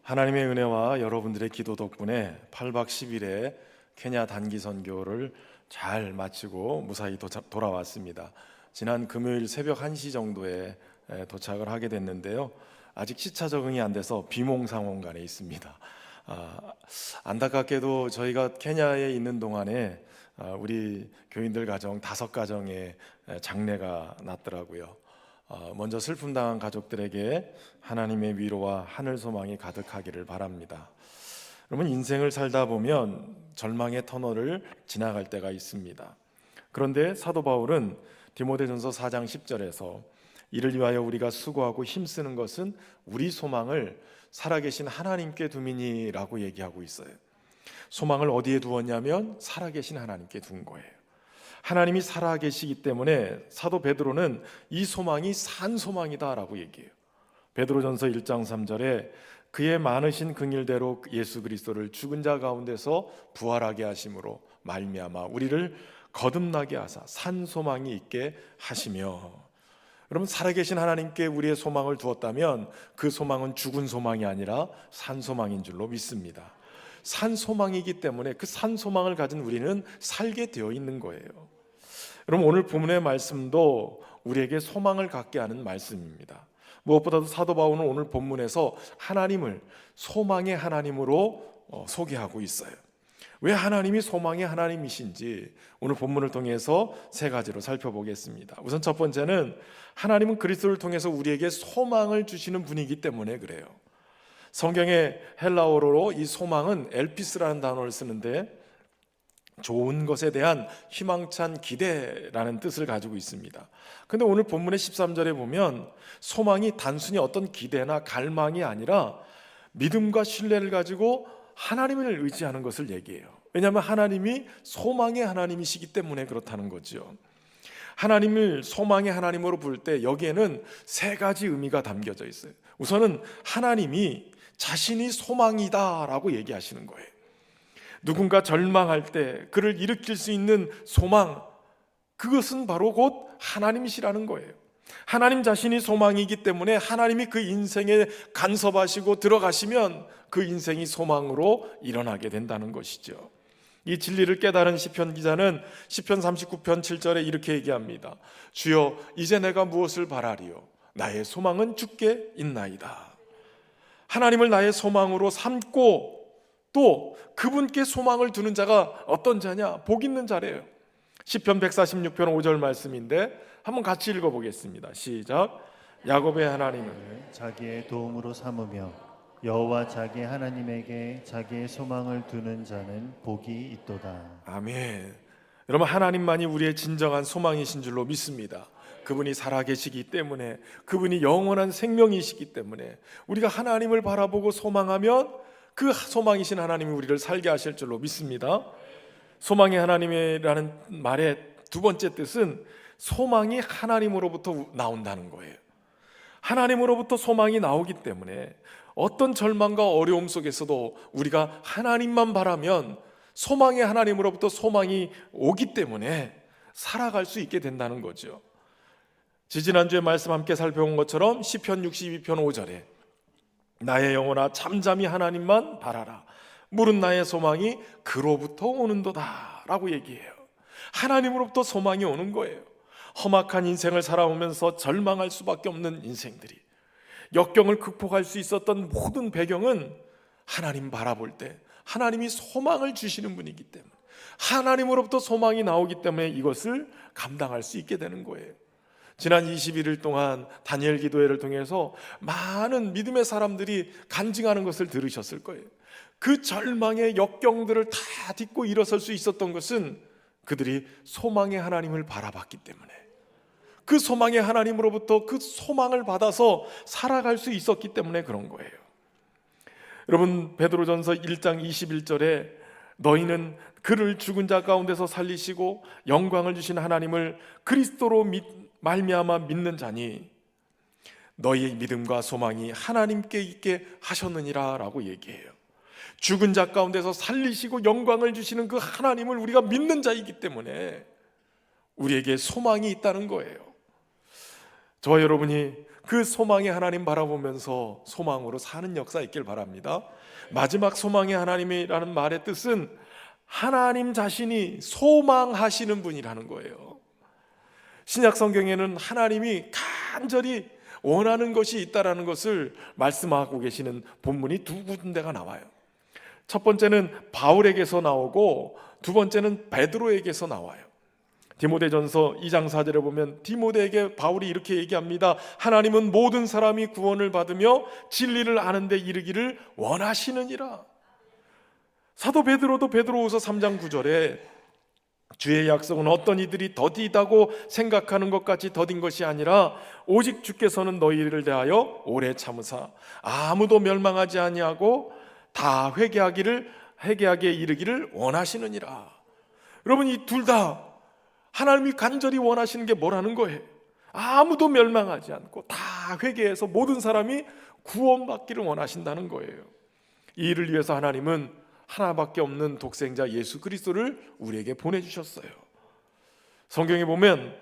하나님의 은혜와 여러분들의 기도 덕분에 8박 10일의 케냐 단기 선교를 잘 마치고 무사히 돌아왔습니다. 지난 금요일 새벽 1시 정도에 도착을 하게 됐는데요. 아직 시차 적응이 안 돼서 비몽사몽간에 있습니다. 안타깝게도 저희가 케냐에 있는 동안에 우리 교인들 가정 5가정의 장례가 났더라고요. 먼저 슬픔 당한 가족들에게 하나님의 위로와 하늘 소망이 가득하기를 바랍니다. 여러분, 인생을 살다 보면 절망의 터널을 지나갈 때가 있습니다. 그런데 사도 바울은 디모데전서 4장 10절에서 이를 위하여 우리가 수고하고 힘쓰는 것은 우리 소망을 살아계신 하나님께 두미니라고 얘기하고 있어요. 소망을 어디에 두었냐면 살아계신 하나님께 둔 거예요. 하나님이 살아계시기 때문에 사도 베드로는 이 소망이 산 소망이다라고 얘기해요. 베드로전서 1장 3절에 그의 많으신 긍휼대로 예수 그리스도를 죽은 자 가운데서 부활하게 하심으로 말미암아 우리를 거듭나게 하사 산 소망이 있게 하시며, 여러분, 살아계신 하나님께 우리의 소망을 두었다면 그 소망은 죽은 소망이 아니라 산 소망인 줄로 믿습니다. 산 소망이기 때문에 그 산 소망을 가진 우리는 살게 되어 있는 거예요. 여러분, 오늘 본문의 말씀도 우리에게 소망을 갖게 하는 말씀입니다. 무엇보다도 사도 바울은 오늘 본문에서 하나님을 소망의 하나님으로 소개하고 있어요. 왜 하나님이 소망의 하나님이신지 오늘 본문을 통해서 3가지로 살펴보겠습니다. 우선 첫 번째는 하나님은 그리스도를 통해서 우리에게 소망을 주시는 분이기 때문에 그래요. 성경의 헬라어로 이 소망은 엘피스라는 단어를 쓰는데 좋은 것에 대한 희망찬 기대라는 뜻을 가지고 있습니다. 근데 오늘 본문의 13절에 보면 소망이 단순히 어떤 기대나 갈망이 아니라 믿음과 신뢰를 가지고 하나님을 의지하는 것을 얘기해요. 왜냐하면 하나님이 소망의 하나님이시기 때문에 그렇다는 거죠. 하나님을 소망의 하나님으로 부를 때 여기에는 3가지 의미가 담겨져 있어요. 우선은 하나님이 자신이 소망이다라고 얘기하시는 거예요. 누군가 절망할 때 그를 일으킬 수 있는 소망, 그것은 바로 곧 하나님이시라는 거예요. 하나님 자신이 소망이기 때문에 하나님이 그 인생에 간섭하시고 들어가시면 그 인생이 소망으로 일어나게 된다는 것이죠. 이 진리를 깨달은 시편 기자는 시편 39편 7절에 이렇게 얘기합니다. 주여, 이제 내가 무엇을 바라리요? 나의 소망은 주께 있나이다. 하나님을 나의 소망으로 삼고 또 그분께 소망을 두는 자가 어떤 자냐? 복 있는 자래요. 시편 146편 5절 말씀인데 한번 같이 읽어보겠습니다. 시작. 야곱의 하나님을 자기의 도움으로 삼으며 여호와 자기 하나님에게 자기의 소망을 두는 자는 복이 있도다. 아멘. 여러분, 하나님만이 우리의 진정한 소망이신 줄로 믿습니다. 그분이 살아계시기 때문에, 그분이 영원한 생명이시기 때문에 우리가 하나님을 바라보고 소망하면 그 소망이신 하나님이 우리를 살게 하실 줄로 믿습니다. 소망의 하나님이라는 말의 2번째 뜻은 소망이 하나님으로부터 나온다는 거예요. 하나님으로부터 소망이 나오기 때문에 어떤 절망과 어려움 속에서도 우리가 하나님만 바라면 소망의 하나님으로부터 소망이 오기 때문에 살아갈 수 있게 된다는 거죠. 지지난주에 말씀 함께 살펴본 것처럼 시편 62편 5절에 나의 영혼아 잠잠히 하나님만 바라라. 물은 나의 소망이 그로부터 오는도다 라고 얘기해요. 하나님으로부터 소망이 오는 거예요. 험악한 인생을 살아오면서 절망할 수밖에 없는 인생들이, 역경을 극복할 수 있었던 모든 배경은 하나님 바라볼 때 하나님이 소망을 주시는 분이기 때문에, 하나님으로부터 소망이 나오기 때문에 이것을 감당할 수 있게 되는 거예요. 지난 21일 동안 다니엘 기도회를 통해서 많은 믿음의 사람들이 간증하는 것을 들으셨을 거예요. 그 절망의 역경들을 다 딛고 일어설 수 있었던 것은 그들이 소망의 하나님을 바라봤기 때문에, 그 소망의 하나님으로부터 그 소망을 받아서 살아갈 수 있었기 때문에 그런 거예요. 여러분, 베드로전서 1장 21절에 너희는 그를 죽은 자 가운데서 살리시고 영광을 주신 하나님을 그리스도로 말미암아 믿는 자니 너희의 믿음과 소망이 하나님께 있게 하셨느니라 라고 얘기해요. 죽은 자 가운데서 살리시고 영광을 주시는 그 하나님을 우리가 믿는 자이기 때문에 우리에게 소망이 있다는 거예요. 저와 여러분이 그 소망의 하나님 바라보면서 소망으로 사는 역사 있길 바랍니다. 마지막 소망의 하나님이라는 말의 뜻은 하나님 자신이 소망하시는 분이라는 거예요. 신약 성경에는 하나님이 간절히 원하는 것이 있다라는 것을 말씀하고 계시는 본문이 두 군데가 나와요. 첫 번째는 바울에게서 나오고 두 번째는 베드로에게서 나와요. 디모데전서 2장 4절에 보면 디모데에게 바울이 이렇게 얘기합니다. 하나님은 모든 사람이 구원을 받으며 진리를 아는 데 이르기를 원하시느니라. 사도 베드로도 베드로후서 3장 9절에 주의 약속은 어떤 이들이 더디다고 생각하는 것 같이 더딘 것이 아니라 오직 주께서는 너희를 대하여 오래 참으사 아무도 멸망하지 아니하고 다 회개하게 이르기를 원하시느니라. 여러분, 이 둘 다 하나님이 간절히 원하시는 게 뭐라는 거예요? 아무도 멸망하지 않고 다 회개해서 모든 사람이 구원받기를 원하신다는 거예요. 이 일을 위해서 하나님은 하나밖에 없는 독생자 예수 그리스도를 우리에게 보내주셨어요. 성경에 보면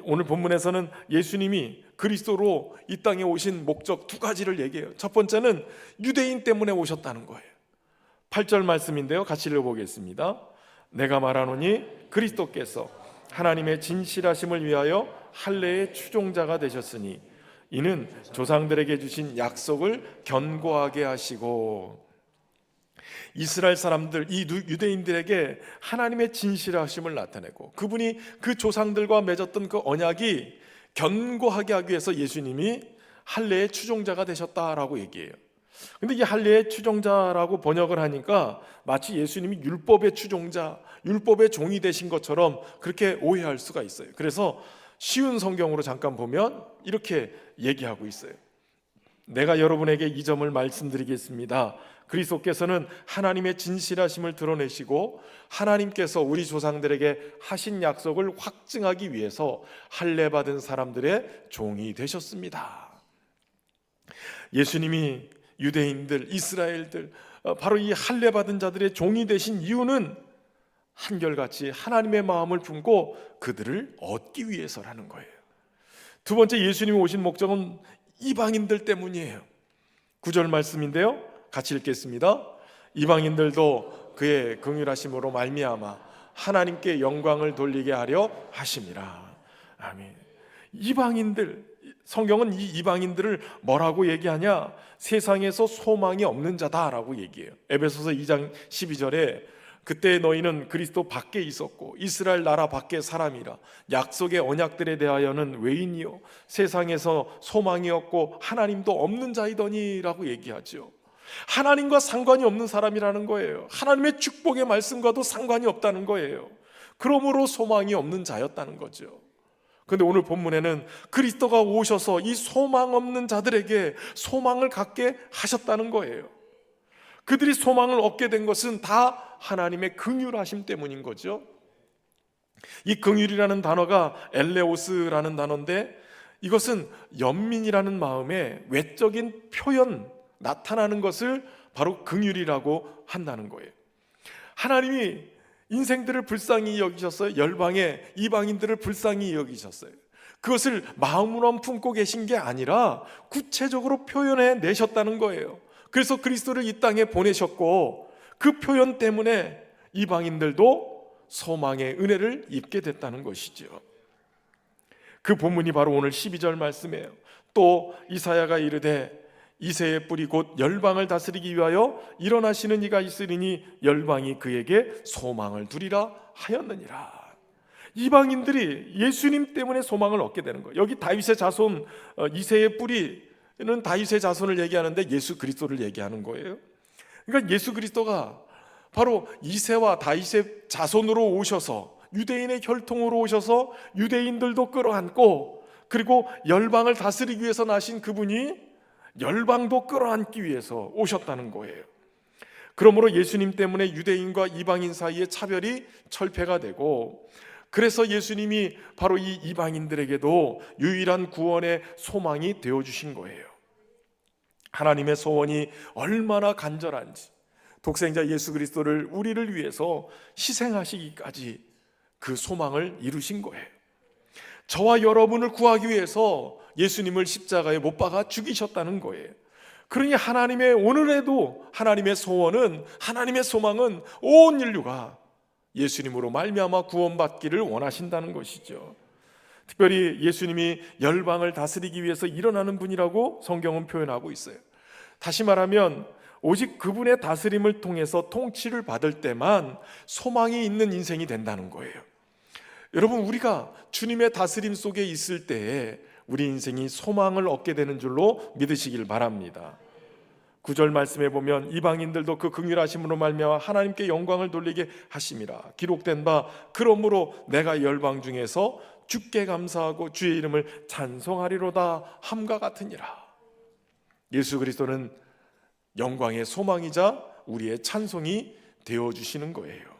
오늘 본문에서는 예수님이 그리스도로 이 땅에 오신 목적 두 가지를 얘기해요. 첫 번째는 유대인 때문에 오셨다는 거예요. 8절 말씀인데요, 같이 읽어보겠습니다. 내가 말하노니 그리스도께서 하나님의 진실하심을 위하여 할례의 추종자가 되셨으니 이는 조상들에게 주신 약속을 견고하게 하시고, 이스라엘 사람들, 이 유대인들에게 하나님의 진실하심을 나타내고 그분이 그 조상들과 맺었던 그 언약이 견고하게 하기 위해서 예수님이 할례의 추종자가 되셨다라고 얘기해요. 근데 이 할례의 추종자라고 번역을 하니까 마치 예수님이 율법의 추종자, 율법의 종이 되신 것처럼 그렇게 오해할 수가 있어요. 그래서 쉬운 성경으로 잠깐 보면 이렇게 얘기하고 있어요. 내가 여러분에게 이 점을 말씀드리겠습니다. 그리스도께서는 하나님의 진실하심을 드러내시고 하나님께서 우리 조상들에게 하신 약속을 확증하기 위해서 할례 받은 사람들의 종이 되셨습니다. 예수님이 유대인들, 이스라엘들, 바로 이 할례 받은 자들의 종이 되신 이유는 한결같이 하나님의 마음을 품고 그들을 얻기 위해서라는 거예요. 두 번째, 예수님이 오신 목적은 이방인들 때문이에요. 9절 말씀인데요, 같이 읽겠습니다. 이방인들도 그의 긍휼하심으로 말미암아 하나님께 영광을 돌리게 하려 하심이라. 아멘. 이방인들, 성경은 이 이방인들을 뭐라고 얘기하냐? 세상에서 소망이 없는 자다라고 얘기해요. 에베소서 2장 12절에 그때 너희는 그리스도 밖에 있었고 이스라엘 나라 밖의 사람이라 약속의 언약들에 대하여는 외인이요 세상에서 소망이 없고 하나님도 없는 자이더니라고 얘기하죠. 하나님과 상관이 없는 사람이라는 거예요. 하나님의 축복의 말씀과도 상관이 없다는 거예요. 그러므로 소망이 없는 자였다는 거죠. 그런데 오늘 본문에는 그리스도가 오셔서 이 소망 없는 자들에게 소망을 갖게 하셨다는 거예요. 그들이 소망을 얻게 된 것은 다 하나님의 긍휼하심 때문인 거죠. 이 긍휼이라는 단어가 엘레오스라는 단어인데 이것은 연민이라는 마음의 외적인 표현, 나타나는 것을 바로 긍휼이라고 한다는 거예요. 하나님이 인생들을 불쌍히 여기셨어요. 열방의 이방인들을 불쌍히 여기셨어요. 그것을 마음으로 품고 계신 게 아니라 구체적으로 표현해 내셨다는 거예요. 그래서 그리스도를 이 땅에 보내셨고 그 표현 때문에 이방인들도 소망의 은혜를 입게 됐다는 것이죠. 그 본문이 바로 오늘 12절 말씀이에요. 또 이사야가 이르되 이새의 뿌리 곧 열방을 다스리기 위하여 일어나시는 이가 있으리니 열방이 그에게 소망을 두리라 하였느니라. 이방인들이 예수님 때문에 소망을 얻게 되는 거예요. 여기 다윗의 자손, 이새의 뿌리는 다윗의 자손을 얘기하는데 예수 그리스도를 얘기하는 거예요. 그러니까 예수 그리스도가 바로 이새와 다윗의 자손으로 오셔서 유대인의 혈통으로 오셔서 유대인들도 끌어안고 그리고 열방을 다스리기 위해서 나신 그분이 열방도 끌어안기 위해서 오셨다는 거예요. 그러므로 예수님 때문에 유대인과 이방인 사이의 차별이 철폐가 되고 그래서 예수님이 바로 이 이방인들에게도 유일한 구원의 소망이 되어주신 거예요. 하나님의 소원이 얼마나 간절한지 독생자 예수 그리스도를 우리를 위해서 희생하시기까지 그 소망을 이루신 거예요. 저와 여러분을 구하기 위해서 예수님을 십자가에 못 박아 죽이셨다는 거예요. 그러니 하나님의 오늘에도 하나님의 소원은, 하나님의 소망은 온 인류가 예수님으로 말미암아 구원받기를 원하신다는 것이죠. 특별히 예수님이 열방을 다스리기 위해서 일어나는 분이라고 성경은 표현하고 있어요. 다시 말하면 오직 그분의 다스림을 통해서 통치를 받을 때만 소망이 있는 인생이 된다는 거예요. 여러분, 우리가 주님의 다스림 속에 있을 때에 우리 인생이 소망을 얻게 되는 줄로 믿으시길 바랍니다. 9절 말씀에 보면 이방인들도 그 긍휼하심으로 말미암아 하나님께 영광을 돌리게 하심이라. 기록된 바 그러므로 내가 열방 중에서 주께 감사하고 주의 이름을 찬송하리로다 함과 같으니라. 예수 그리스도는 영광의 소망이자 우리의 찬송이 되어주시는 거예요.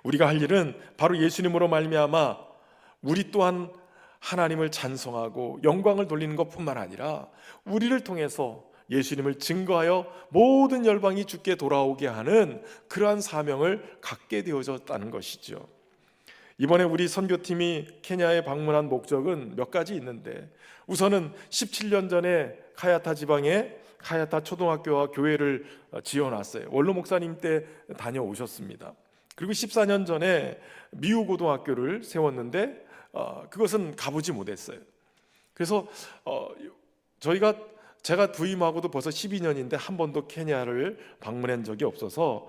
우리가 할 일은 바로 예수님으로 말미암아 우리 또한 하나님을 찬송하고 영광을 돌리는 것뿐만 아니라 우리를 통해서 예수님을 증거하여 모든 열방이 주께 돌아오게 하는 그러한 사명을 갖게 되어졌다는 것이죠. 이번에 우리 선교팀이 케냐에 방문한 목적은 몇 가지 있는데, 우선은 17년 전에 카야타 지방에 카야타 초등학교와 교회를 지어놨어요. 원로 목사님 때 다녀오셨습니다. 그리고 14년 전에 미우 고등학교를 세웠는데 그것은 가보지 못했어요. 그래서 제가 부임하고도 벌써 12년인데 한 번도 케냐를 방문한 적이 없어서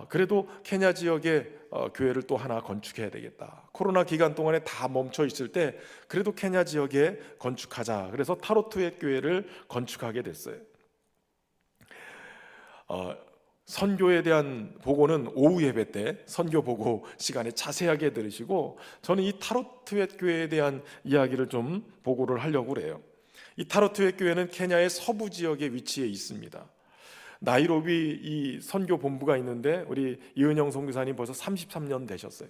그래도 케냐 지역에 교회를 또 하나 건축해야 되겠다. 코로나 기간 동안에 다 멈춰 있을 때 그래도 케냐 지역에 건축하자. 그래서 타로트의 교회를 건축하게 됐어요. 선교에 대한 보고는 오후 예배 때 선교 보고 시간에 자세하게 들으시고, 저는 이 타로트웻 교회에 대한 이야기를 좀 보고를 하려고 그래요. 이 타로트웻 교회는 케냐의 서부 지역에 위치해 있습니다. 나이로비 이 선교 본부가 있는데 우리 이은영 선교사님 벌써 33년 되셨어요.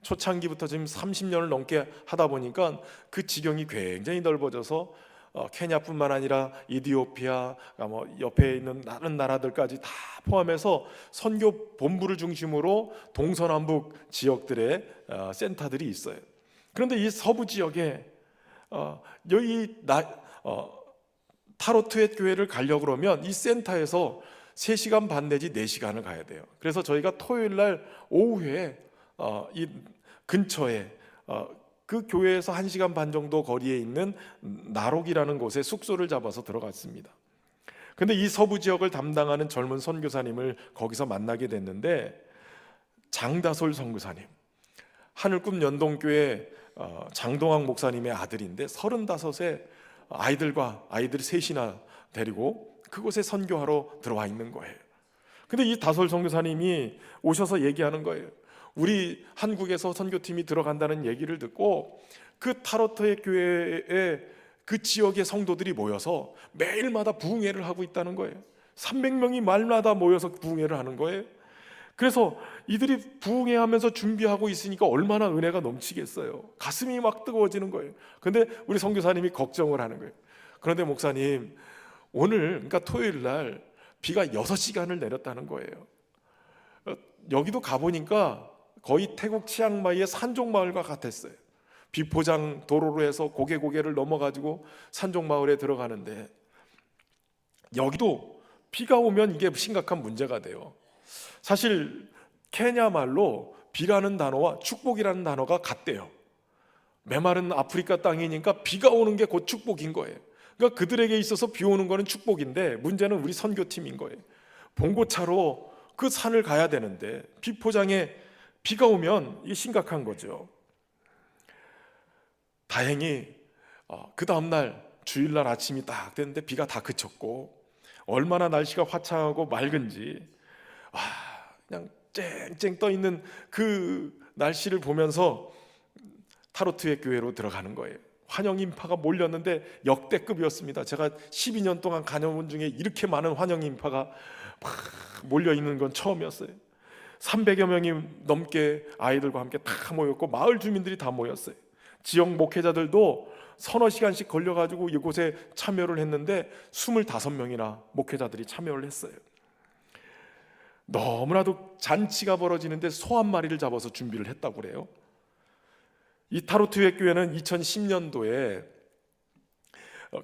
초창기부터 지금 30년을 넘게 하다 보니까 그 지경이 굉장히 넓어져서 케냐뿐만 아니라 이디오피아, 뭐 옆에 있는 다른 나라들까지 다 포함해서 선교 본부를 중심으로 동서남북 지역들의 센터들이 있어요. 그런데 이 서부 지역에 여기 타로트웻 교회를 가려고 그러면 이 센터에서 3시간 반 내지 4시간을 가야 돼요. 그래서 저희가 토요일 날 오후에 이 근처에 그 교회에서 1시간 반 정도 거리에 있는 나록이라는 곳에 숙소를 잡아서 들어갔습니다. 근데 이 서부 지역을 담당하는 젊은 선교사님을 거기서 만나게 됐는데, 장다솔 선교사님, 하늘꿈 연동교회 장동학 목사님의 아들인데 35세 아이들 셋이나 데리고 그곳에 선교하러 들어와 있는 거예요. 근데 이 다솔 선교사님이 오셔서 얘기하는 거예요. 우리 한국에서 선교팀이 들어간다는 얘기를 듣고 그 타로트의 교회에 그 지역의 성도들이 모여서 매일마다 부흥회를 하고 있다는 거예요. 300명이 말마다 모여서 부흥회를 하는 거예요. 그래서 이들이 부흥회 하면서 준비하고 있으니까 얼마나 은혜가 넘치겠어요. 가슴이 막 뜨거워지는 거예요. 근데 우리 선교사님이 걱정을 하는 거예요. 그런데 목사님, 오늘 그러니까 토요일 날 비가 6시간을 내렸다는 거예요. 여기도 가보니까 거의 태국 치앙마이의 산종마을과 같았어요. 비포장 도로로 해서 고개를 넘어가지고 산종마을에 들어가는데, 여기도 비가 오면 이게 심각한 문제가 돼요. 사실 케냐 말로 비라는 단어와 축복이라는 단어가 같대요. 메마른 아프리카 땅이니까 비가 오는 게 곧 축복인 거예요. 그러니까 그들에게 있어서 비 오는 거는 축복인데, 문제는 우리 선교팀인 거예요. 봉고차로 그 산을 가야 되는데 비포장에 비가 오면 이게 심각한 거죠. 다행히 그 다음날 주일날 아침이 딱 됐는데 비가 다 그쳤고, 얼마나 날씨가 화창하고 맑은지 그냥 쨍쨍 떠 있는 그 날씨를 보면서 타로트의 교회로 들어가는 거예요. 환영 인파가 몰렸는데 역대급이었습니다. 제가 12년 동안 다녀온 중에 이렇게 많은 환영 인파가 막 몰려 있는 건 처음이었어요. 300여 명이 넘게 아이들과 함께 다 모였고, 마을 주민들이 다 모였어요. 지역 목회자들도 서너 시간씩 걸려가지고 이곳에 참여를 했는데 25명이나 목회자들이 참여를 했어요. 너무나도 잔치가 벌어지는데 소 한 마리를 잡아서 준비를 했다고 그래요. 이 타로트의 교회는 2010년도에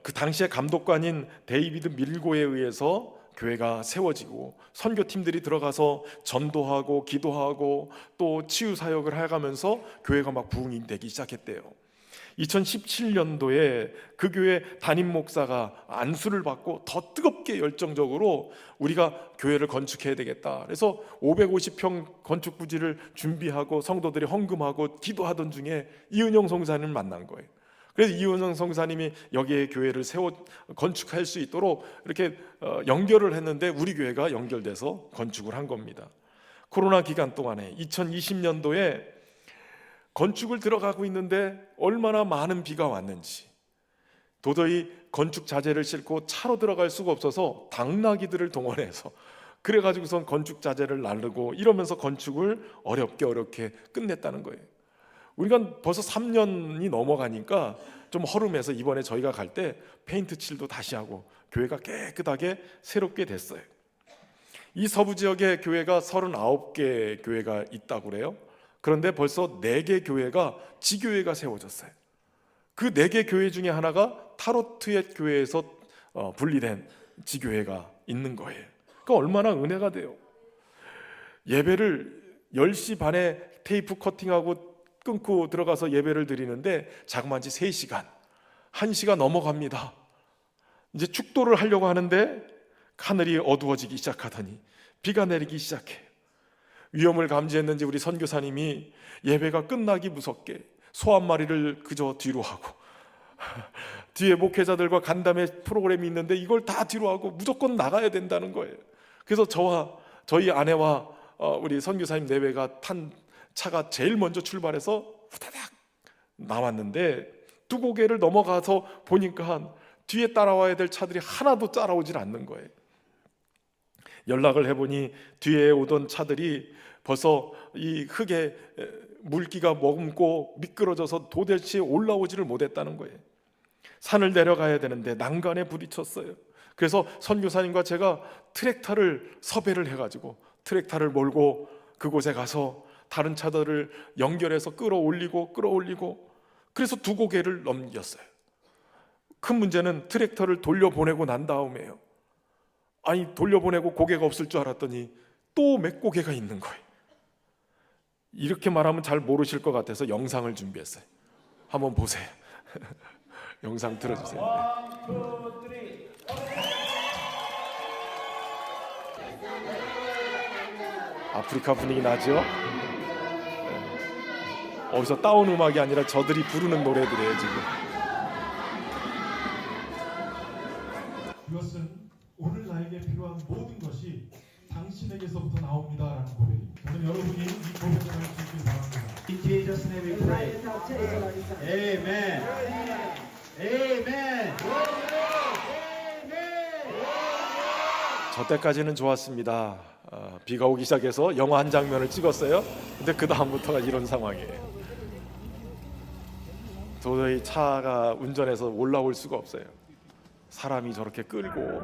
그 당시에 감독관인 데이비드 밀고에 의해서 교회가 세워지고 선교팀들이 들어가서 전도하고 기도하고 또 치유 사역을 해가면서 교회가 막 부흥이 되기 시작했대요. 2017년도에 그 교회 담임 목사가 안수를 받고 더 뜨겁게 열정적으로 우리가 교회를 건축해야 되겠다. 그래서 550평 건축 부지를 준비하고 성도들이 헌금하고 기도하던 중에 이은영 성사님을 만난 거예요. 그래서 이은영 성사님이 여기에 교회를 건축할 수 있도록 이렇게 연결을 했는데 우리 교회가 연결돼서 건축을 한 겁니다. 코로나 기간 동안에 2020년도에 건축을 들어가고 있는데 얼마나 많은 비가 왔는지, 도저히 건축 자재를 싣고 차로 들어갈 수가 없어서 당나귀들을 동원해서 그래가지고선 건축 자재를 나르고 이러면서 건축을 어렵게 끝냈다는 거예요. 우리가 벌써 3년이 넘어가니까 좀 허름해서 이번에 저희가 갈 때 페인트 칠도 다시 하고 교회가 깨끗하게 새롭게 됐어요. 이 서부 지역에 교회가 39개 교회가 있다고 그래요. 그런데 벌써 4개 교회가 지교회가 세워졌어요. 그 4개 교회 중에 하나가 타로트의 교회에서 분리된 지교회가 있는 거예요. 그러니까 얼마나 은혜가 돼요. 예배를 10시 반에 테이프 커팅하고 끊고 들어가서 예배를 드리는데 자그마치 3시간, 1시가 넘어갑니다. 이제 축도를 하려고 하는데 하늘이 어두워지기 시작하더니 비가 내리기 시작해요. 위험을 감지했는지 우리 선교사님이 예배가 끝나기 무섭게 소 한 마리를 그저 뒤로 하고 뒤에 목회자들과 간담회 프로그램이 있는데 이걸 다 뒤로 하고 무조건 나가야 된다는 거예요. 그래서 저와 저희 아내와 우리 선교사님 4배가 탄 차가 제일 먼저 출발해서 후다닥 나왔는데 두 고개를 넘어가서 보니까 뒤에 따라와야 될 차들이 하나도 따라오질 않는 거예요. 연락을 해보니 뒤에 오던 차들이 벌써 이 흙에 물기가 머금고 미끄러져서 도대체 올라오지를 못했다는 거예요. 산을 내려가야 되는데 난간에 부딪혔어요. 그래서 선교사님과 제가 트랙터를 섭외를 해가지고 트랙터를 몰고 그곳에 가서 다른 차들을 연결해서 끌어올리고 그래서 두 고개를 넘겼어요. 큰 문제는 트랙터를 돌려보내고 난 다음에요. 아니 돌려보내고 고개가 없을 줄 알았더니 또 몇 고개가 있는 거예요. 이렇게 말하면 잘 모르실 것 같아서 영상을 준비했어요. 한번 보세요. 영상 들어주세요. 아프리카 분위기 나죠? 어디서 따온 음악이 아니라 저들이 부르는 노래들이에요 지금. 이것은 오늘 나에게 필요한 모든 것이 당신에게서부터 나옵니다라는 고백입니다. 저는 여러분이 이 고백을 할 수 있길 바랍니다. In Jesus' name we pray. Amen. Amen. 저 때까지는 좋았습니다. 비가 오기 시작해서 영화 한 장면을 찍었어요. 근데 그 다음부터가 이런 상황이에요. 도저히 차가 운전해서 올라올 수가 없어요. 사람이 저렇게 끌고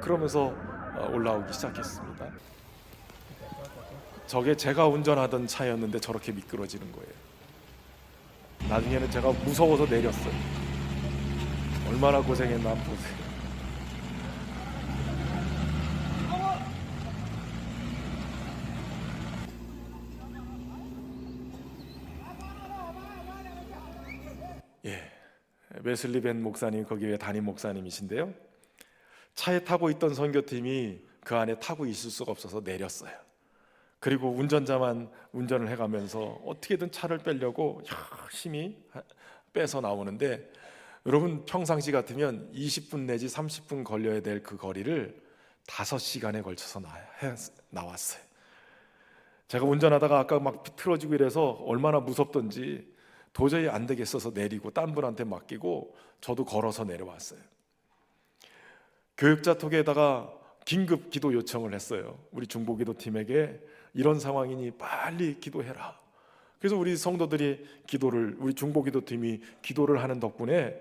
그러면서 올라오기 시작했습니다. 저게 제가 운전하던 차였는데 저렇게 미끄러지는 거예요. 나중에는 제가 무서워서 내렸어요. 얼마나 고생했나 한번 보세요. 웨슬리 벤 목사님 거기에 담임 목사님이신데요. 차에 타고 있던 선교팀이 그 안에 타고 있을 수가 없어서 내렸어요. 그리고 운전자만 운전을 해가면서 어떻게든 차를 빼려고 열심히 빼서 나오는데 여러분 평상시 같으면 20분 내지 30분 걸려야 될 그 거리를 5시간에 걸쳐서 나왔어요. 제가 운전하다가 아까 막 틀어지고 이래서 얼마나 무섭던지 도저히 안 되겠어서 내리고 딴 분한테 맡기고 저도 걸어서 내려왔어요. 교육자 톡에다가 긴급 기도 요청을 했어요. 우리 중보기도팀에게 이런 상황이니 빨리 기도해라. 그래서 우리 성도들이 우리 중보기도팀이 기도를 하는 덕분에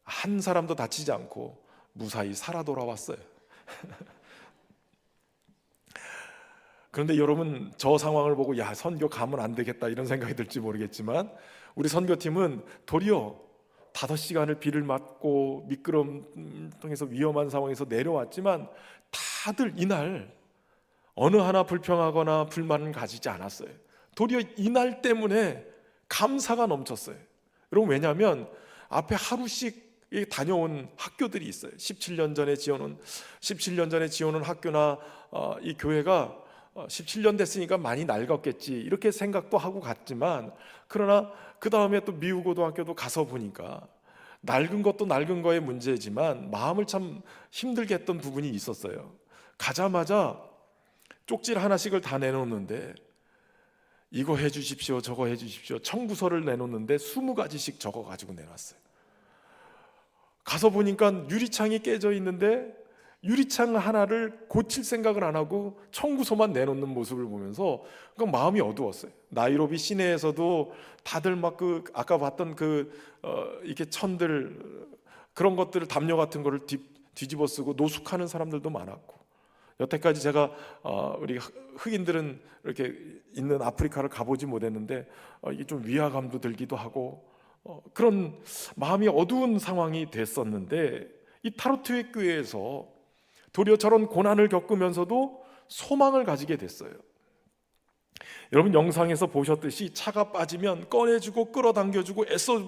한 사람도 다치지 않고 무사히 살아 돌아왔어요. 그런데 여러분 저 상황을 보고 야 선교 가면 안 되겠다 이런 생각이 들지 모르겠지만 우리 선교팀은 도리어 5시간을 비를 맞고 미끄럼 통해서 위험한 상황에서 내려왔지만 다들 이날 어느 하나 불평하거나 불만은 가지지 않았어요. 도리어 이날 때문에 감사가 넘쳤어요. 여러분 왜냐하면 앞에 하루씩 다녀온 학교들이 있어요. 17년 전에 지어놓은 학교나 이 교회가 17년 됐으니까 많이 낡았겠지 이렇게 생각도 하고 갔지만 그러나 그 다음에 또 미우고등학교도 가서 보니까 낡은 것도 낡은 거의 문제지만 마음을 참 힘들게 했던 부분이 있었어요. 가자마자 쪽지 하나씩을 다 내놓는데 이거 해주십시오 저거 해주십시오 청구서를 내놓는데 20가지씩 적어가지고 내놨어요. 가서 보니까 유리창이 깨져 있는데 유리창 하나를 고칠 생각을 안 하고 청구서만 내놓는 모습을 보면서 그러니까 마음이 어두웠어요. 나이로비 시내에서도 다들 막 그 아까 봤던 이렇게 천들 그런 것들을 담요 같은 거를 뒤집어 쓰고 노숙하는 사람들도 많았고 여태까지 제가 우리 흑인들은 이렇게 있는 아프리카를 가보지 못했는데 이게 좀 위화감도 들기도 하고 그런 마음이 어두운 상황이 됐었는데 이 타로트의 교회에서 도리어 저런 고난을 겪으면서도 소망을 가지게 됐어요. 여러분 영상에서 보셨듯이 차가 빠지면 꺼내주고 끌어당겨주고 애써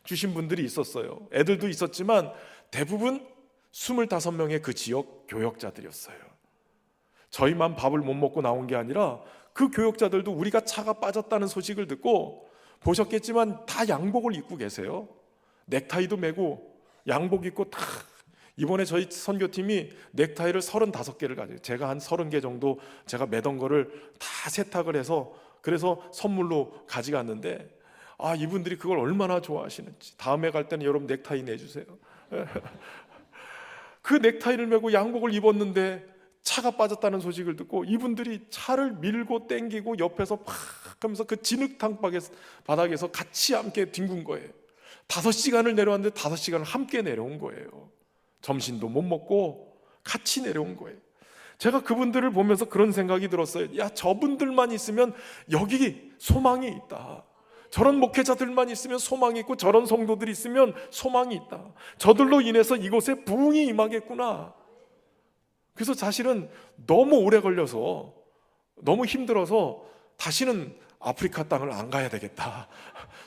주신 분들이 있었어요. 애들도 있었지만 대부분 25명의 그 지역 교역자들이었어요. 저희만 밥을 못 먹고 나온 게 아니라 그 교역자들도 우리가 차가 빠졌다는 소식을 듣고 보셨겠지만 다 양복을 입고 계세요. 넥타이도 메고 양복 입고 다 이번에 저희 선교팀이 넥타이를 35개를 가져요. 제가 한 30개 정도 제가 매던 거를 다 세탁을 해서 그래서 선물로 가져갔는데 이분들이 그걸 얼마나 좋아하시는지 다음에 갈 때는 여러분 넥타이 내주세요. 그 넥타이를 메고 양복을 입었는데 차가 빠졌다는 소식을 듣고 이분들이 차를 밀고 땡기고 옆에서 팍 하면서 그 진흙탕 바닥에서 같이 함께 뒹군 거예요. 5시간을 내려왔는데 5시간을 함께 내려온 거예요. 점심도 못 먹고 같이 내려온 거예요. 제가 그분들을 보면서 그런 생각이 들었어요. 야, 저분들만 있으면 여기 소망이 있다. 저런 목회자들만 있으면 소망이 있고 저런 성도들이 있으면 소망이 있다. 저들로 인해서 이곳에 부흥이 임하겠구나. 그래서 사실은 너무 오래 걸려서 너무 힘들어서 다시는 아프리카 땅을 안 가야 되겠다.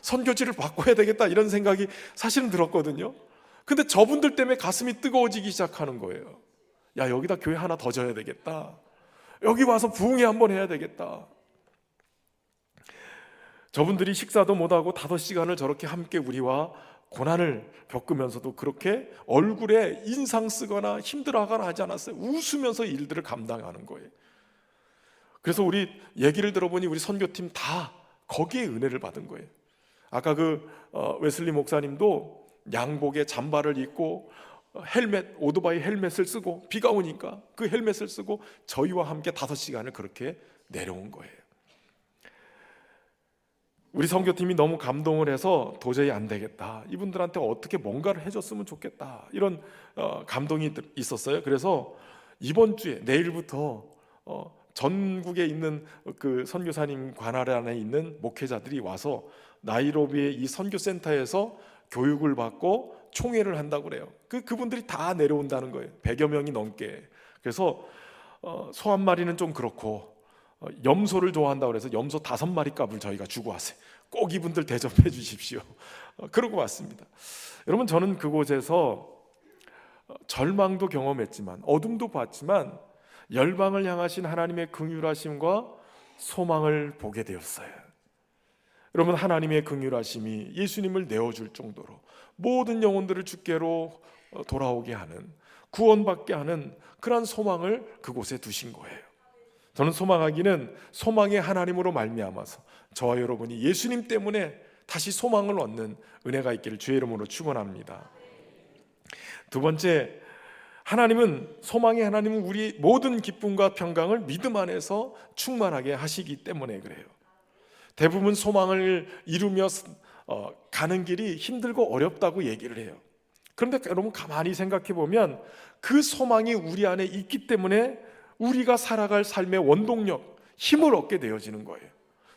선교지를 바꿔야 되겠다 이런 생각이 사실은 들었거든요. 근데 저분들 때문에 가슴이 뜨거워지기 시작하는 거예요. 야, 여기다 교회 하나 더 져야 되겠다. 여기 와서 부흥회 한번 해야 되겠다. 저분들이 식사도 못하고 5시간을 저렇게 함께 우리와 고난을 겪으면서도 그렇게 얼굴에 인상 쓰거나 힘들어하거나 하지 않았어요. 웃으면서 일들을 감당하는 거예요. 그래서 우리 얘기를 들어보니 우리 선교팀 다 거기에 은혜를 받은 거예요. 아까 웨슬리 목사님도 양복에 잠바를 입고 오토바이 헬멧을 쓰고 비가 오니까 그 헬멧을 쓰고 저희와 함께 5시간을 그렇게 내려온 거예요. 우리 선교팀이 너무 감동을 해서 도저히 안 되겠다. 이분들한테 어떻게 뭔가를 해줬으면 좋겠다. 이런 감동이 있었어요. 그래서 이번 주에 내일부터 전국에 있는 그 선교사님 관할 안에 있는 목회자들이 와서 나이로비의 이 선교센터에서 교육을 받고 총회를 한다고 그래요. 그분들이 다 내려온다는 거예요. 100여 명이 넘게. 그래서 소 한 마리는 좀 그렇고 염소를 좋아한다고 그래서 염소 5마리 값을 저희가 주고 왔어요. 꼭 이분들 대접해 주십시오. 그러고 왔습니다. 여러분 저는 그곳에서 절망도 경험했지만 어둠도 봤지만 열방을 향하신 하나님의 긍휼하심과 소망을 보게 되었어요. 여러분 하나님의 긍휼하심이 예수님을 내어줄 정도로 모든 영혼들을 주께로 돌아오게 하는 구원받게 하는 그러한 소망을 그곳에 두신 거예요. 저는 소망하기는 소망의 하나님으로 말미암아서 저와 여러분이 예수님 때문에 다시 소망을 얻는 은혜가 있기를 주의 이름으로 축원합니다. 두 번째, 소망의 하나님은 우리 모든 기쁨과 평강을 믿음 안에서 충만하게 하시기 때문에 그래요. 대부분 소망을 이루며 가는 길이 힘들고 어렵다고 얘기를 해요. 그런데 여러분 가만히 생각해 보면 그 소망이 우리 안에 있기 때문에 우리가 살아갈 삶의 원동력, 힘을 얻게 되어지는 거예요.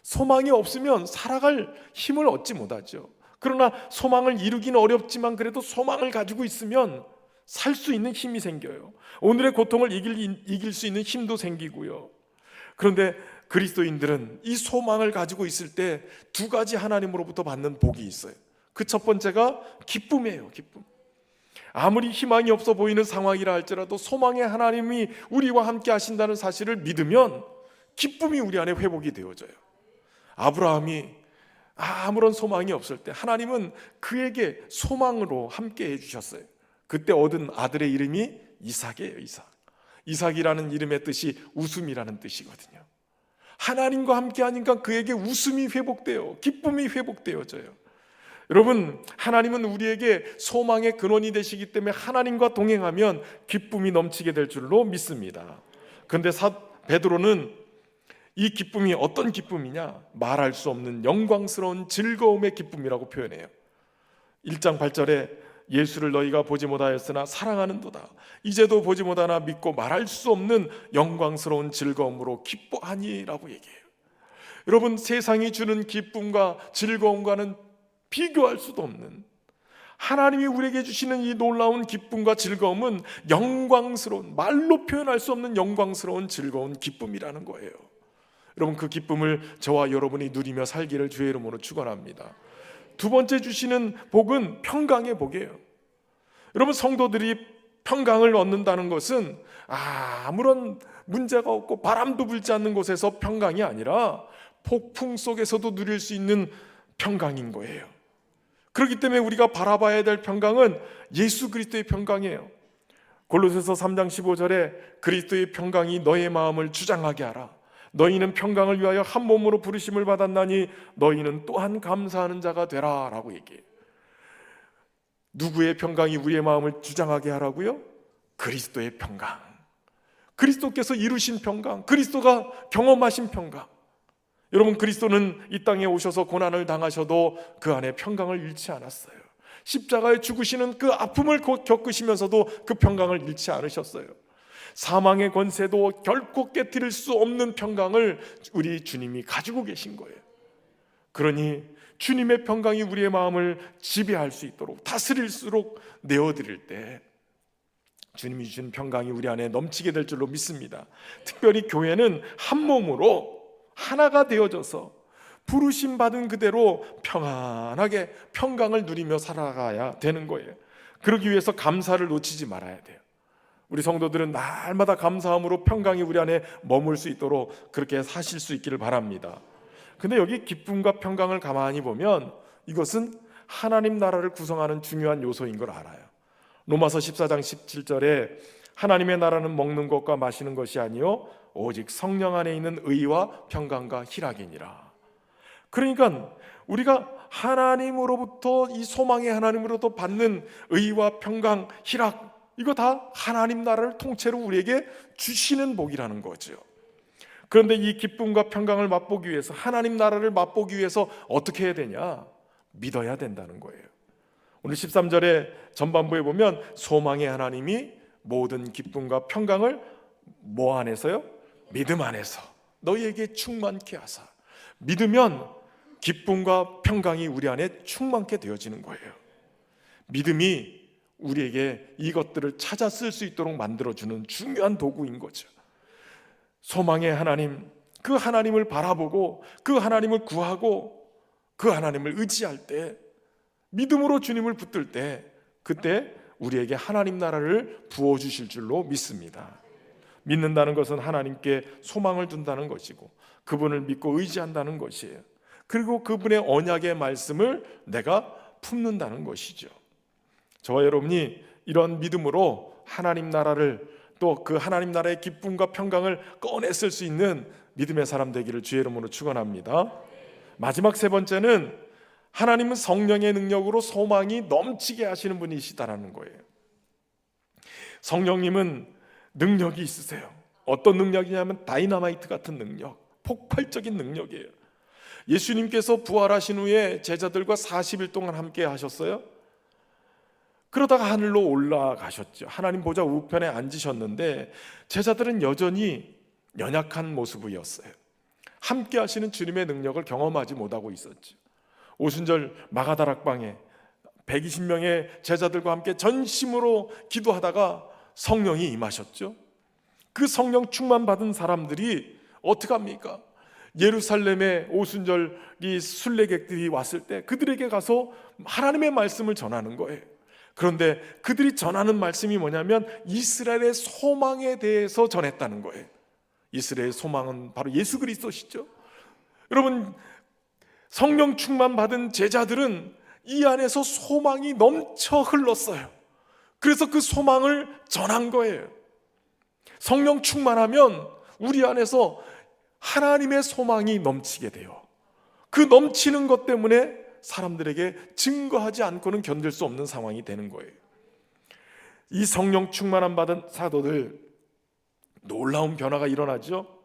소망이 없으면 살아갈 힘을 얻지 못하죠. 그러나 소망을 이루기는 어렵지만 그래도 소망을 가지고 있으면 살 수 있는 힘이 생겨요. 오늘의 고통을 이길 수 있는 힘도 생기고요. 그런데 그리스도인들은 이 소망을 가지고 있을 때 두 가지 하나님으로부터 받는 복이 있어요. 그 첫 번째가 기쁨이에요. 기쁨. 아무리 희망이 없어 보이는 상황이라 할지라도 소망의 하나님이 우리와 함께 하신다는 사실을 믿으면 기쁨이 우리 안에 회복이 되어져요. 아브라함이 아무런 소망이 없을 때 하나님은 그에게 소망으로 함께 해주셨어요. 그때 얻은 아들의 이름이 이삭이에요. 이삭이라는 이름의 뜻이 웃음이라는 뜻이거든요. 하나님과 함께 하니까 그에게 웃음이 회복돼요. 기쁨이 회복되어져요. 여러분, 하나님은 우리에게 소망의 근원이 되시기 때문에 하나님과 동행하면 기쁨이 넘치게 될 줄로 믿습니다. 그런데 베드로는 이 기쁨이 어떤 기쁨이냐? 말할 수 없는 영광스러운 즐거움의 기쁨이라고 표현해요. 1장 8절에 예수를 너희가 보지 못하였으나 사랑하는도다. 이제도 보지 못하나 믿고 말할 수 없는 영광스러운 즐거움으로 기뻐하니라고 얘기해요. 여러분, 세상이 주는 기쁨과 즐거움과는 비교할 수도 없는 하나님이 우리에게 주시는 이 놀라운 기쁨과 즐거움은 영광스러운, 말로 표현할 수 없는 영광스러운 즐거운 기쁨이라는 거예요. 여러분, 그 기쁨을 저와 여러분이 누리며 살기를 주의 이름으로 축원합니다. 두 번째 주시는 복은 평강의 복이에요. 여러분, 성도들이 평강을 얻는다는 것은 아무런 문제가 없고 바람도 불지 않는 곳에서 평강이 아니라 폭풍 속에서도 누릴 수 있는 평강인 거예요. 그렇기 때문에 우리가 바라봐야 될 평강은 예수 그리스도의 평강이에요. 골로새서 3장 15절에 그리스도의 평강이 너의 마음을 주장하게 하라. 너희는 평강을 위하여 한 몸으로 부르심을 받았나니 너희는 또한 감사하는 자가 되라 라고 얘기해요. 누구의 평강이 우리의 마음을 주장하게 하라고요? 그리스도의 평강. 그리스도께서 이루신 평강, 그리스도가 경험하신 평강. 여러분, 그리스도는 이 땅에 오셔서 고난을 당하셔도 그 안에 평강을 잃지 않았어요. 십자가에 죽으시는 그 아픔을 겪으시면서도 그 평강을 잃지 않으셨어요. 사망의 권세도 결코 깨뜨릴 수 없는 평강을 우리 주님이 가지고 계신 거예요. 그러니 주님의 평강이 우리의 마음을 지배할 수 있도록 다스릴수록 내어드릴 때 주님이 주신 평강이 우리 안에 넘치게 될 줄로 믿습니다. 특별히 교회는 한 몸으로 하나가 되어져서 부르심 받은 그대로 평안하게 평강을 누리며 살아가야 되는 거예요. 그러기 위해서 감사를 놓치지 말아야 돼요. 우리 성도들은 날마다 감사함으로 평강이 우리 안에 머물 수 있도록 그렇게 사실 수 있기를 바랍니다. 근데 여기 기쁨과 평강을 가만히 보면 이것은 하나님 나라를 구성하는 중요한 요소인 걸 알아요. 로마서 14장 17절에 하나님의 나라는 먹는 것과 마시는 것이 아니요 오직 성령 안에 있는 의와 평강과 희락이니라. 그러니까 우리가 하나님으로부터 이 소망의 하나님으로부터 받는 의와 평강, 희락, 이거 다 하나님 나라를 통째로 우리에게 주시는 복이라는 거죠. 그런데 이 기쁨과 평강을 맛보기 위해서, 하나님 나라를 맛보기 위해서 어떻게 해야 되냐? 믿어야 된다는 거예요. 오늘 13절에 전반부에 보면 소망의 하나님이 모든 기쁨과 평강을 뭐 안에서요? 믿음 안에서 너희에게 충만케 하사. 믿으면 기쁨과 평강이 우리 안에 충만케 되어지는 거예요. 믿음이 우리에게 이것들을 찾아 쓸 수 있도록 만들어주는 중요한 도구인 거죠. 소망의 하나님, 그 하나님을 바라보고 그 하나님을 구하고 그 하나님을 의지할 때, 믿음으로 주님을 붙들 때, 그때 우리에게 하나님 나라를 부어주실 줄로 믿습니다. 믿는다는 것은 하나님께 소망을 둔다는 것이고 그분을 믿고 의지한다는 것이에요. 그리고 그분의 언약의 말씀을 내가 품는다는 것이죠. 저와 여러분이 이런 믿음으로 하나님 나라를, 또 그 하나님 나라의 기쁨과 평강을 꺼냈을 수 있는 믿음의 사람 되기를 주의 이름으로 축원합니다. 마지막 세 번째는 하나님은 성령의 능력으로 소망이 넘치게 하시는 분이시다라는 거예요. 성령님은 능력이 있으세요. 어떤 능력이냐면 다이너마이트 같은 능력, 폭발적인 능력이에요. 예수님께서 부활하신 후에 제자들과 40일 동안 함께 하셨어요. 그러다가 하늘로 올라가셨죠. 하나님 보좌 우편에 앉으셨는데 제자들은 여전히 연약한 모습이었어요. 함께 하시는 주님의 능력을 경험하지 못하고 있었죠. 오순절 마가다락방에 120명의 제자들과 함께 전심으로 기도하다가 성령이 임하셨죠. 그 성령 충만 받은 사람들이 어떻게 합니까? 예루살렘에 오순절이 순례객들이 왔을 때 그들에게 가서 하나님의 말씀을 전하는 거예요. 그런데 그들이 전하는 말씀이 뭐냐면 이스라엘의 소망에 대해서 전했다는 거예요. 이스라엘의 소망은 바로 예수 그리스도시죠. 여러분, 성령 충만 받은 제자들은 이 안에서 소망이 넘쳐 흘렀어요. 그래서 그 소망을 전한 거예요. 성령 충만하면 우리 안에서 하나님의 소망이 넘치게 돼요. 그 넘치는 것 때문에 사람들에게 증거하지 않고는 견딜 수 없는 상황이 되는 거예요. 이 성령 충만함 받은 사도들, 놀라운 변화가 일어나죠.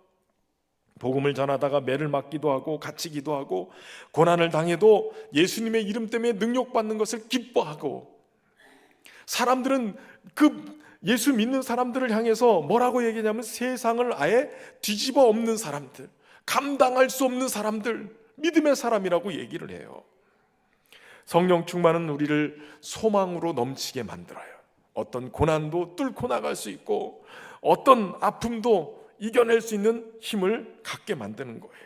복음을 전하다가 매를 맞기도 하고 갇히기도 하고 고난을 당해도 예수님의 이름 때문에 능력받는 것을 기뻐하고, 사람들은 그 예수 믿는 사람들을 향해서 뭐라고 얘기하냐면 세상을 아예 뒤집어 엎는 사람들, 감당할 수 없는 사람들, 믿음의 사람이라고 얘기를 해요. 성령 충만은 우리를 소망으로 넘치게 만들어요. 어떤 고난도 뚫고 나갈 수 있고 어떤 아픔도 이겨낼 수 있는 힘을 갖게 만드는 거예요.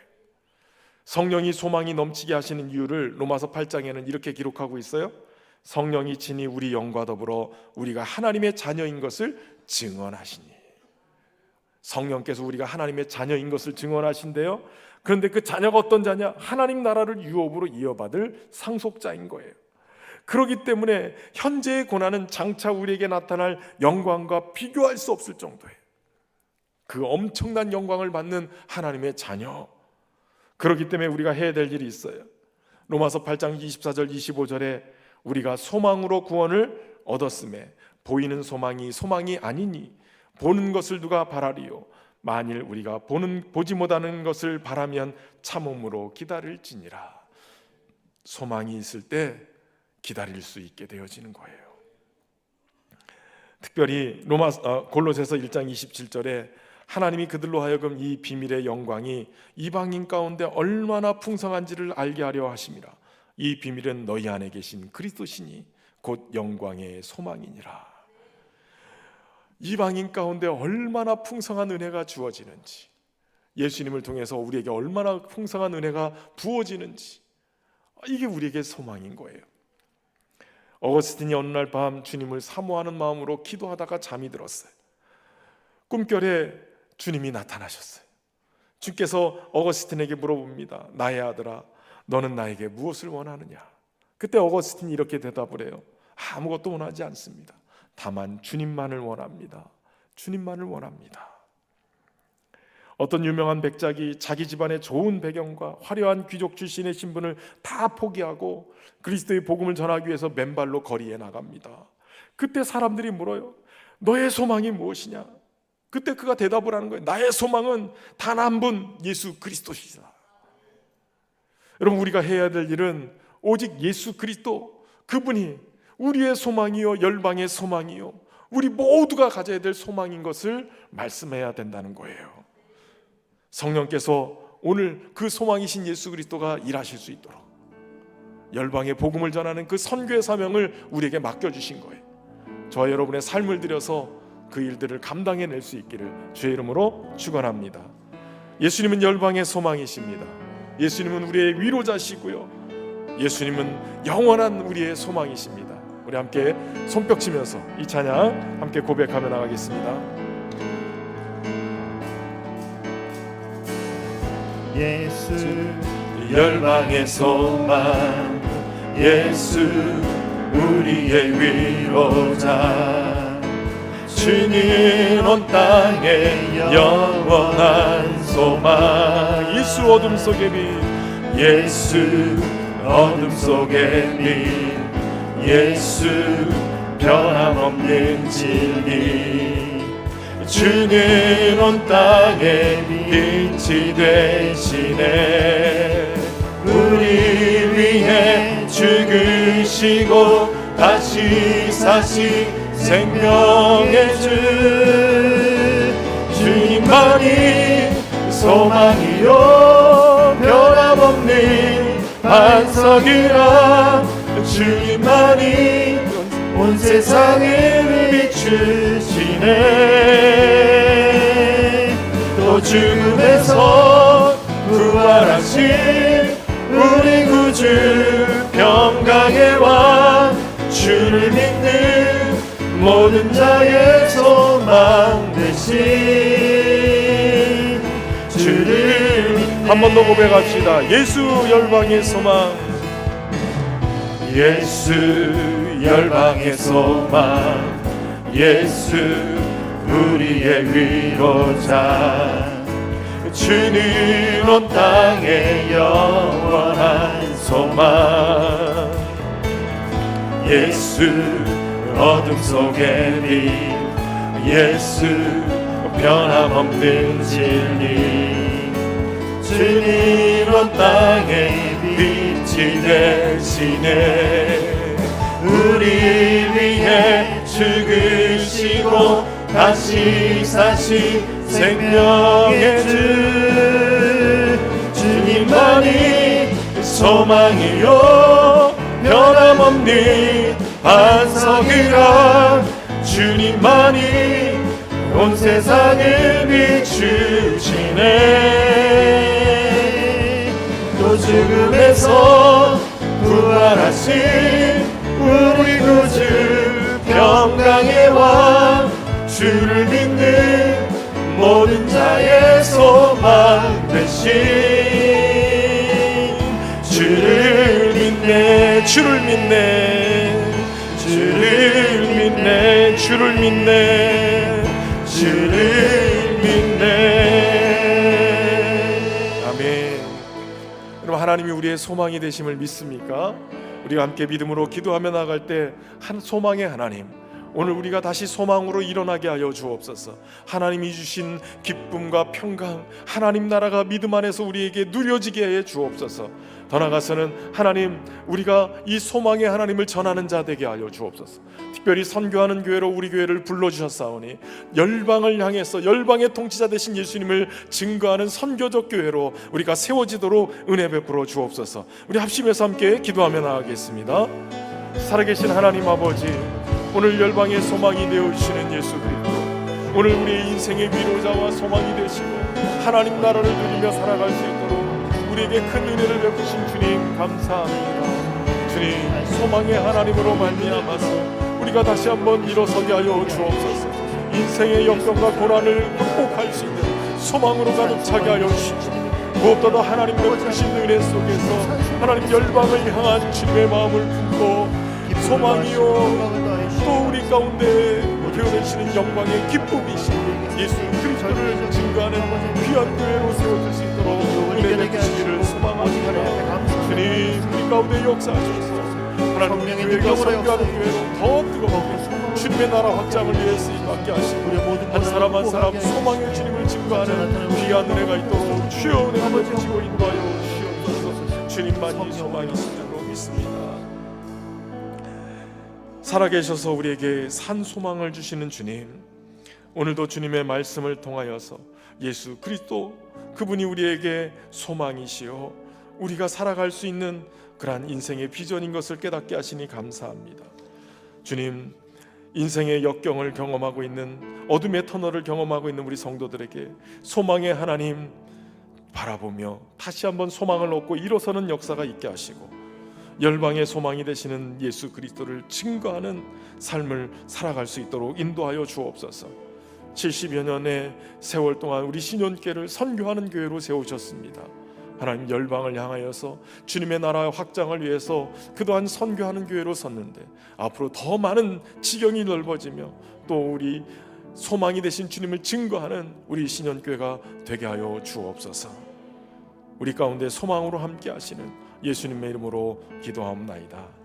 성령이 소망이 넘치게 하시는 이유를 로마서 8장에는 이렇게 기록하고 있어요. 성령이 친히 우리 영과 더불어 우리가 하나님의 자녀인 것을 증언하시니. 성령께서 우리가 하나님의 자녀인 것을 증언하신대요. 그런데 그 자녀가 어떤 자냐? 하나님 나라를 유업으로 이어받을 상속자인 거예요. 그렇기 때문에 현재의 고난은 장차 우리에게 나타날 영광과 비교할 수 없을 정도예요. 그 엄청난 영광을 받는 하나님의 자녀. 그렇기 때문에 우리가 해야 될 일이 있어요. 로마서 8장 24절 25절에 우리가 소망으로 구원을 얻었음에 보이는 소망이 소망이 아니니 보는 것을 누가 바라리요? 만일 우리가 보지 못하는 것을 바라면 참음으로 기다릴지니라. 소망이 있을 때 기다릴 수 있게 되어지는 거예요. 특별히 골로새서 1장 27절에 하나님이 그들로 하여금 이 비밀의 영광이 이방인 가운데 얼마나 풍성한지를 알게 하려 하심이라. 이 비밀은 너희 안에 계신 그리스도시니 곧 영광의 소망이니라. 이방인 가운데 얼마나 풍성한 은혜가 주어지는지, 예수님을 통해서 우리에게 얼마나 풍성한 은혜가 부어지는지, 이게 우리에게 소망인 거예요. 어거스틴이 어느 날 밤 주님을 사모하는 마음으로 기도하다가 잠이 들었어요. 꿈결에 주님이 나타나셨어요. 주께서 어거스틴에게 물어봅니다. 나의 아들아, 너는 나에게 무엇을 원하느냐? 그때 어거스틴이 이렇게 대답을 해요. 아무것도 원하지 않습니다. 다만 주님만을 원합니다. 주님만을 원합니다. 어떤 유명한 백작이 자기 집안의 좋은 배경과 화려한 귀족 출신의 신분을 다 포기하고 그리스도의 복음을 전하기 위해서 맨발로 거리에 나갑니다. 그때 사람들이 물어요. 너의 소망이 무엇이냐? 그때 그가 대답을 하는 거예요. 나의 소망은 단 한 분, 예수 그리스도시다. 여러분, 우리가 해야 될 일은 오직 예수 그리스도, 그분이 우리의 소망이요 열방의 소망이요 우리 모두가 가져야 될 소망인 것을 말씀해야 된다는 거예요. 성령께서 오늘 그 소망이신 예수 그리스도가 일하실 수 있도록 열방의 복음을 전하는 그 선교의 사명을 우리에게 맡겨주신 거예요. 저와 여러분의 삶을 들여서 그 일들을 감당해낼 수 있기를 주의 이름으로 축원합니다. 예수님은 열방의 소망이십니다. 예수님은 우리의 위로자시고요, 예수님은 영원한 우리의 소망이십니다. 우리 함께 손뼉 치면서 이 찬양 함께 고백하며 나가겠습니다. 예수 열방의 소망, 예수 우리의 위로자, 주님 온 땅의 영원한 소망. 예수 어둠 속의 빛, 예수 어둠 속의 빛, 예수 변함없는 진리, 주는 온 땅에 빛이 되시네. 우리 위해 죽으시고 다시 사신 생명의 주, 주님만이 소망이요 변함없는 반석이라 주님만이 온 세상을 비추시네. 또 죽음에서 부활하신 우리 구주 평강의 왕 주를 믿는 모든 자의 소망 되신 주를 믿네. 한 번 더 고백합시다. 예수 열방의 소망, 예수 열방의 소망, 예수 우리의 위로자, 주는 온 땅의 영원한 소망. 예수 어둠 속의 빛, 예수 변함없는 진리, 주는 온 땅의 빛이 되시네. 우리 위해 죽으시고 다시 사신 생명의 주, 주님만이 소망이요 변함없는 반석이라 주님만이 온 세상을 비추시네. 또 죽음에서 부활하신 우리 구주 평강의 왕 주를 믿는 모든 자의 소망 되신 주를 믿네. 주를 믿네. 주를 믿네. 주를 믿네. 주를 믿네. 아멘. 그럼 하나님이 우리의 소망이 되심을 믿습니까? 우리가 함께 믿음으로 기도하며 나갈 때 한 소망의 하나님, 오늘 우리가 다시 소망으로 일어나게 하여 주옵소서. 하나님이 주신 기쁨과 평강, 하나님 나라가 믿음 안에서 우리에게 누려지게 해 주옵소서. 더 나아가서는 하나님, 우리가 이 소망의 하나님을 전하는 자 되게 하여 주옵소서. 특별히 선교하는 교회로 우리 교회를 불러주셨사오니 열방을 향해서 열방의 통치자 되신 예수님을 증거하는 선교적 교회로 우리가 세워지도록 은혜 베풀어 주옵소서. 우리 합심해서 함께 기도하며 나가겠습니다. 살아계신 하나님 아버지, 오늘 열방의 소망이 되어주시는 예수 그리스도, 오늘 우리의 인생의 위로자와 소망이 되시고 하나님 나라를 누리며 살아갈 수 있도록 우리에게 큰 은혜를 베푸신 주님 감사합니다. 주님, 소망의 하나님으로 말미암아서 우리가 다시 한번 일어서게 하여 주옵소서. 인생의 역경과 고난을 극복할 수 있는 소망으로 가득 차게 하여 주시옵소서. 무엇보다도 하나님 베푸신 은혜 속에서 하나님 열방을 향한 주님의 마음을 품고 소망이요 또 우리 가운데 되어내시는 영광의 기쁨이신 예수 그리스도를 증거하는 귀한 교회로 세워질 수 있도록 은혜 베푸시기를 소망합니다. 주님, 우리 가운데 역사하셔서 하나님 우리 교회가 선교하는 교회로 더 뜨겁게 주님의 나라 확장을 위해 쓰임받게 하시고 한 사람 한 사람 소망의 주님을 증거하는 귀한 은혜가 있도록 주여 은혜가 주시고 인도하여 주시옵소서. 주님만이 소망이신 줄로 믿습니다. 살아계셔서 우리에게 산 소망을 주시는 주님, 오늘도 주님의 말씀을 통하여서 예수 그리스도 그분이 우리에게 소망이시요 우리가 살아갈 수 있는 그러한 인생의 비전인 것을 깨닫게 하시니 감사합니다. 주님, 인생의 역경을 경험하고 있는 어둠의 터널을 경험하고 있는 우리 성도들에게 소망의 하나님 바라보며 다시 한번 소망을 얻고 일어서는 역사가 있게 하시고 열방의 소망이 되시는 예수 그리스도를 증거하는 삶을 살아갈 수 있도록 인도하여 주옵소서. 70여 년의 세월 동안 우리 신년교회를 선교하는 교회로 세우셨습니다. 하나님, 열방을 향하여서 주님의 나라 확장을 위해서 그동안 선교하는 교회로 섰는데 앞으로 더 많은 지경이 넓어지며 또 우리 소망이 되신 주님을 증거하는 우리 신년교회가 되게 하여 주옵소서. 우리 가운데 소망으로 함께 하시는 예수님의 이름으로 기도하옵나이다.